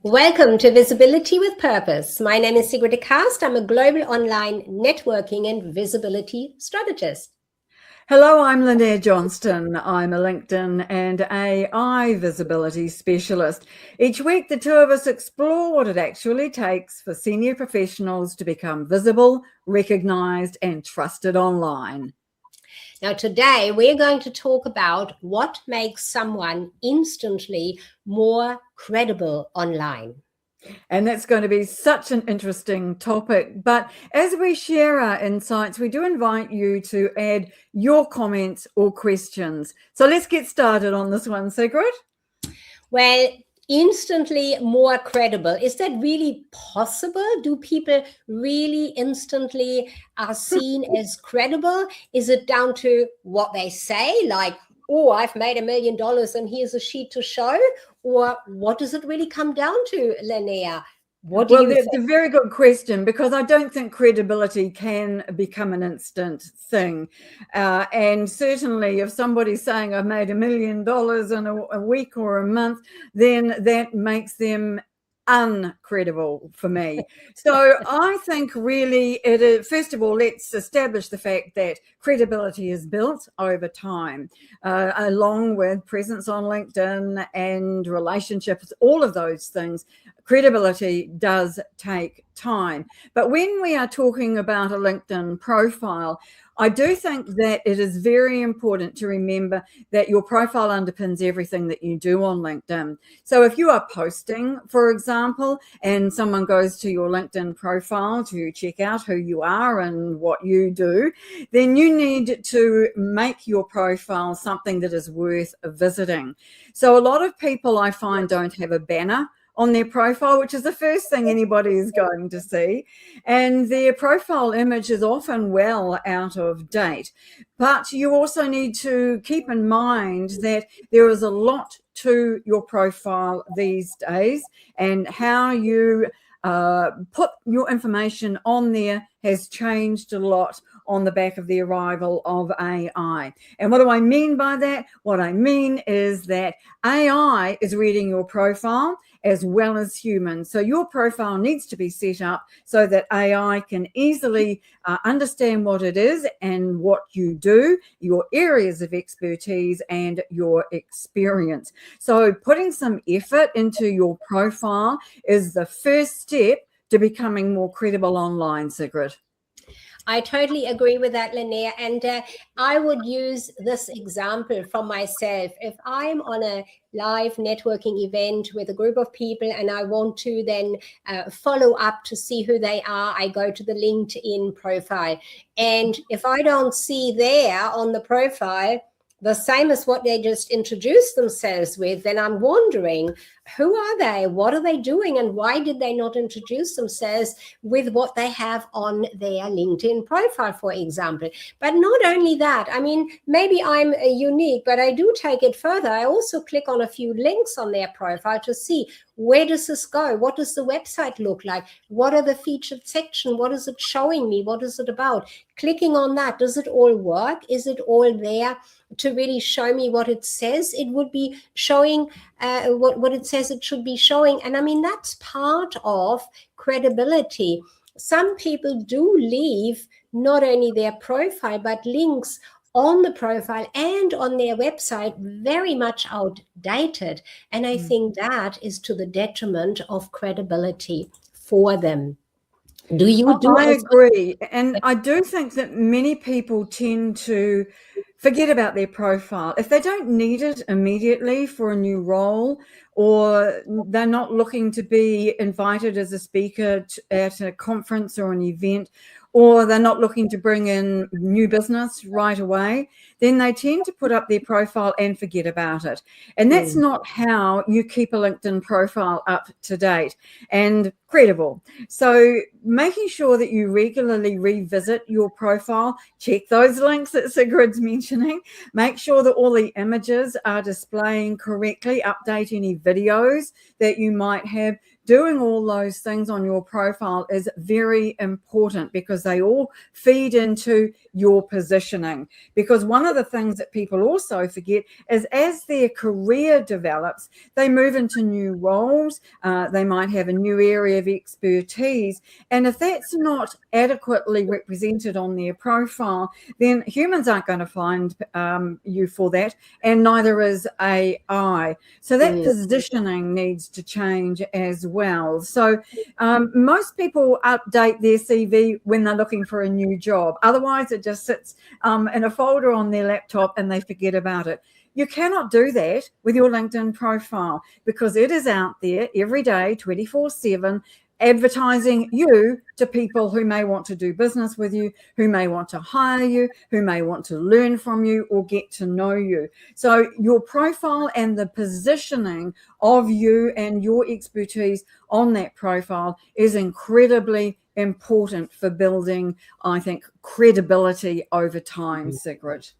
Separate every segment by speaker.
Speaker 1: Welcome to Visibility with Purpose. My name is Sigrid de Cast. I'm a global online networking and visibility strategist.
Speaker 2: Hello, I'm Linnea Johnston. I'm a LinkedIn and AI visibility specialist. Each week, the two of us explore what it actually takes for senior professionals to become visible, recognized, and trusted online.
Speaker 1: Now, today, we're going to talk about what makes someone instantly more credible online.
Speaker 2: And that's going to be such an interesting topic. But as we share our insights, we do invite you to add your comments or questions. So let's get started on this one, Sigrid.
Speaker 1: Well, instantly more credible. Is that really possible? Do people really instantly are seen as credible? Is it down to what they say, like, oh, I've made $1 million and here's a sheet to show? Or what does it really come down to, Linnea? What do you think?
Speaker 2: That's a very good question, because I don't think credibility can become an instant thing. And certainly if somebody's saying I've made $1 million in a week or a month, then that makes them uncredible for me. So I think really it is, first of all, let's establish the fact that credibility is built over time, along with presence on LinkedIn and relationships, all of those things. Credibility does take time. But when we are talking about a LinkedIn profile, I do think that it is very important to remember that your profile underpins everything that you do on LinkedIn. So if you are posting, for example, and someone goes to your LinkedIn profile to check out who you are and what you do, then you need to make your profile something that is worth visiting. So a lot of people, I find, don't have a banner on their profile, which is the first thing anybody is going to see. And their profile image is often well out of date. But you also need to keep in mind that there is a lot to your profile these days, and how you put your information on there has changed a lot on the back of the arrival of AI. And what do I mean by that? What I mean is that AI is reading your profile as well as humans. So your profile needs to be set up so that AI can easily understand what it is and what you do, your areas of expertise and your experience. So putting some effort into your profile is the first step to becoming more credible online, Sigrid.
Speaker 1: I totally agree with that, Linnea. And I would use this example from myself. If I'm on a live networking event with a group of people and I want to then follow up to see who they are, I go to the LinkedIn profile. And if I don't see there on the profile the same as what they just introduced themselves with, then I'm wondering, who are they? What are they doing? And why did they not introduce themselves with what they have on their LinkedIn profile, for example? But not only that, I mean, maybe I'm unique, but I do take it further. I also click on a few links on their profile to see, where does this go? What does the website look like? What are the featured section? What is it showing me? What is it about? Clicking on that, does it all work? Is it all there to really show me what it says it would be showing, what it says it should be showing? And I mean, that's part of credibility. Some people do leave not only their profile, but links on the profile and on their website very much outdated. And I think that is to the detriment of credibility for them. Do you do?
Speaker 2: I agree. And I do think that many people tend to forget about their profile. If they don't need it immediately for a new role, or they're not looking to be invited as a speaker at a conference or an event, or they're not looking to bring in new business right away, then they tend to put up their profile and forget about it. And that's not how you keep a LinkedIn profile up to date and credible. So making sure that you regularly revisit your profile, check those links that Sigrid's mentioning, make sure that all the images are displaying correctly, update any videos that you might have. doing all those things on your profile is very important, because they all feed into your positioning. Because one of the things that people also forget is, as their career develops, they move into new roles, they might have a new area of expertise, and if that's not adequately represented on their profile, then humans aren't going to find you for that, and neither is AI. So that positioning needs to change as well. So most people update their CV when they're looking for a new job. Otherwise, it just sits in a folder on their laptop and they forget about it. You cannot do that with your LinkedIn profile, because it is out there every day, 24/7, advertising you to people who may want to do business with you, who may want to hire you, who may want to learn from you or get to know you. So your profile and the positioning of you and your expertise on that profile is incredibly important for building, I think, credibility over time, Sigrid.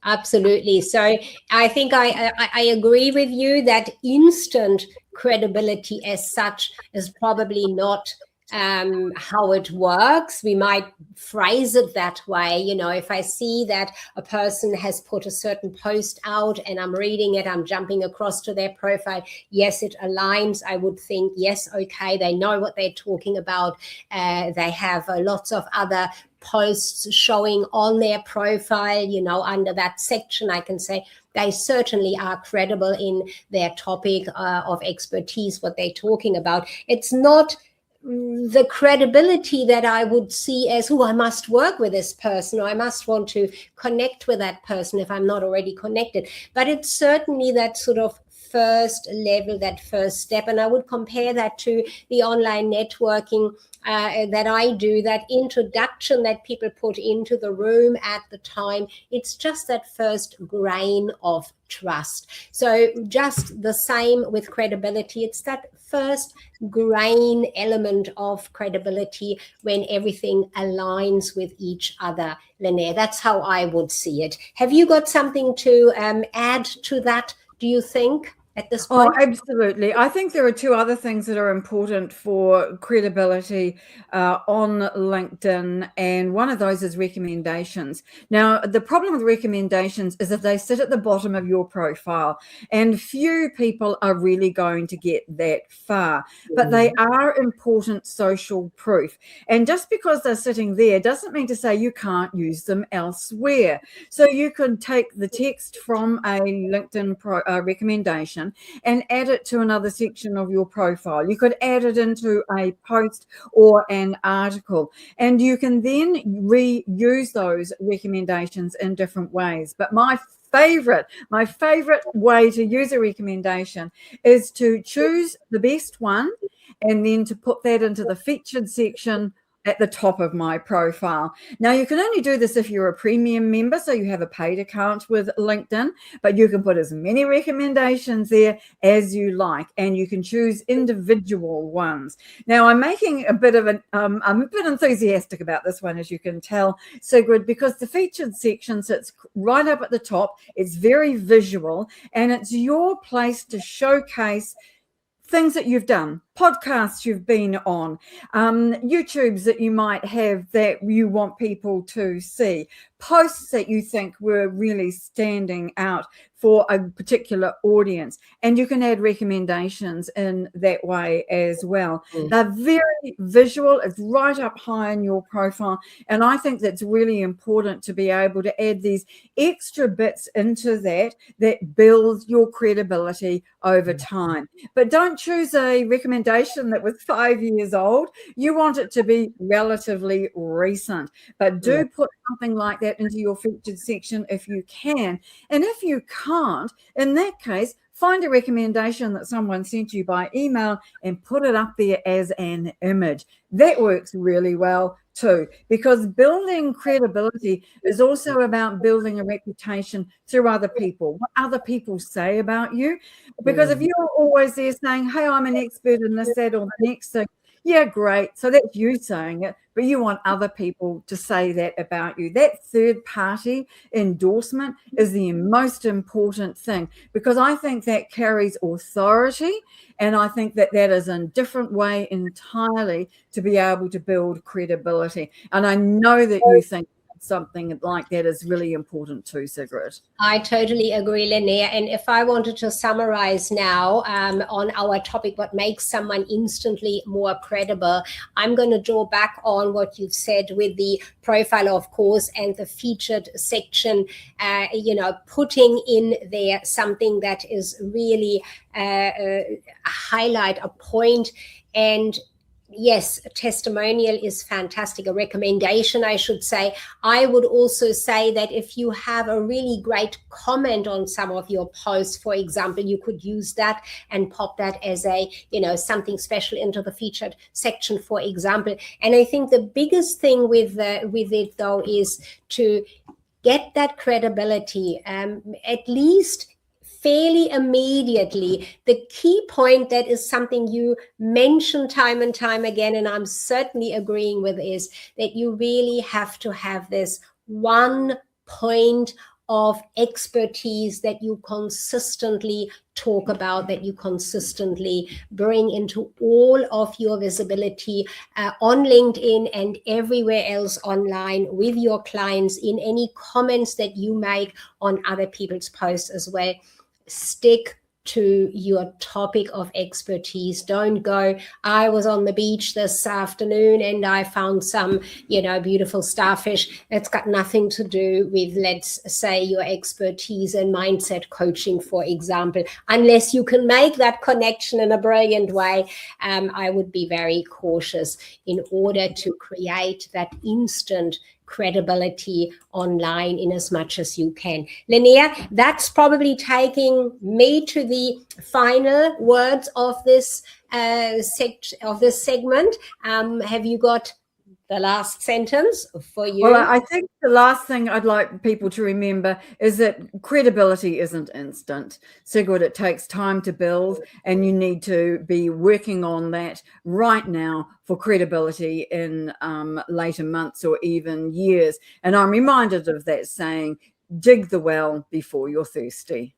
Speaker 1: Absolutely. So I think I agree with you that instant credibility as such is probably not how it works. We might phrase it that way. You know, if I see that a person has put a certain post out and I'm reading it, I'm jumping across to their profile. Yes, it aligns. I would think, yes, okay, they know what they're talking about. They have lots of other posts showing on their profile, you know, under that section. I can say they certainly are credible in their topic of expertise, what they're talking about. It's not the credibility that I would see as, oh, I must work with this person, or I must want to connect with that person if I'm not already connected. But it's certainly that sort of first level, that first step. And I would compare that to the online networking that I do, that introduction that people put into the room at the time. It's just that first grain of trust. So just the same with credibility. It's that first grain element of credibility when everything aligns with each other, Linnea. That's how I would see it. Have you got something to add to that, do you think, at this point?
Speaker 2: Oh, absolutely. I think there are two other things that are important for credibility on LinkedIn, and one of those is recommendations. Now, the problem with recommendations is that they sit at the bottom of your profile, and few people are really going to get that far, but they are important social proof. And just because they're sitting there doesn't mean to say you can't use them elsewhere. So you can take the text from a LinkedIn recommendation and add it to another section of your profile. You could add it into a post or an article, and you can then reuse those recommendations in different ways. But my favorite way to use a recommendation is to choose the best one and then to put that into the featured section at the top of my profile. Now, you can only do this if you're a premium member, so you have a paid account with LinkedIn, but you can put as many recommendations there as you like, and you can choose individual ones. Now, I'm making a bit of I'm a bit enthusiastic about this one, as you can tell, Sigrid, because the featured section sits right up at the top. It's very visual, and it's your place to showcase things that you've done, podcasts you've been on, YouTubes that you might have that you want people to see, posts that you think were really standing out for a particular audience. And you can add recommendations in that way as well. They're very visual. It's right up high in your profile. And I think that's really important, to be able to add these extra bits into that builds your credibility over time. But don't choose a recommendation that was 5 years old. You want it to be relatively recent, but do put something like that into your featured section if you can. And if you can't, in that case, find a recommendation that someone sent you by email and put it up there as an image. That works really well too, because building credibility is also about building a reputation through other people, what other people say about you. Because if you're always there saying, hey, I'm an expert in this, that, or the next thing, Yeah, great. So that's you saying it, but you want other people to say that about you. That third party endorsement is the most important thing, because I think that carries authority, and I think that that is a different way entirely to be able to build credibility. And I know that you think something like that is really important too, Sigrid.
Speaker 1: I totally agree, Linnea. And if I wanted to summarize now on our topic, what makes someone instantly more credible, I'm going to draw back on what you've said with the profile, of course, and the featured section, putting in there something that is really a highlight, a point. And yes, a testimonial is fantastic, a recommendation, I should say. I would also say that if you have a really great comment on some of your posts, for example, you could use that and pop that as a, something special into the featured section, for example. And I think the biggest thing with it, though, is to get that credibility, at least fairly immediately. The key point, that is something you mention time and time again, and I'm certainly agreeing with, is that you really have to have this one point of expertise that you consistently talk about, that you consistently bring into all of your visibility on LinkedIn and everywhere else online with your clients, in any comments that you make on other people's posts as well. Stick to your topic of expertise. Don't go, I was on the beach this afternoon and I found some, beautiful starfish. It's got nothing to do with, let's say, your expertise in mindset coaching, for example. Unless you can make that connection in a brilliant way, I would be very cautious in order to create that instant credibility online in as much as you can. Linnea, that's probably taking me to the final words of this segment. Have you got the last sentence for you?
Speaker 2: Well, I think the last thing I'd like people to remember is that credibility isn't instant. Sigrid, it takes time to build, and you need to be working on that right now for credibility in later months or even years. And I'm reminded of that saying, dig the well before you're thirsty.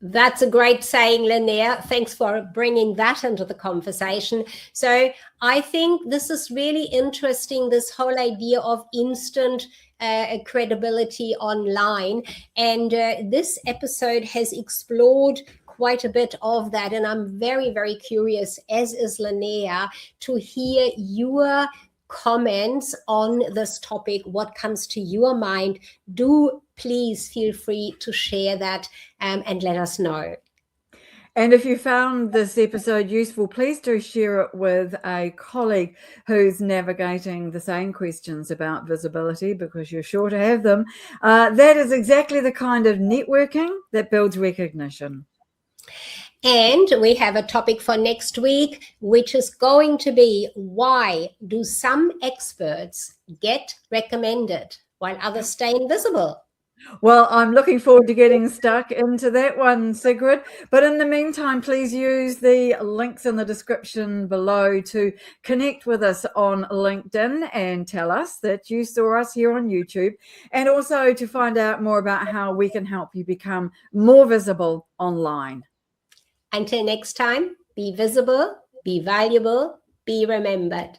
Speaker 1: That's a great saying, Linnea. Thanks for bringing that into the conversation. So I think this is really interesting, this whole idea of instant credibility online. And this episode has explored quite a bit of that. And I'm very, very curious, as is Linnea, to hear your comments on this topic. What comes to your mind? Do please feel free to share that and let us know.
Speaker 2: And if you found this episode useful, please do share it with a colleague who's navigating the same questions about visibility, because you're sure to have them. That is exactly the kind of networking that builds recognition.
Speaker 1: And we have a topic for next week, which is going to be, why do some experts get recommended while others stay invisible?
Speaker 2: Well, I'm looking forward to getting stuck into that one, Sigrid. But in the meantime, please use the links in the description below to connect with us on LinkedIn and tell us that you saw us here on YouTube, and also to find out more about how we can help you become more visible online.
Speaker 1: Until next time, be visible, be valuable, be remembered.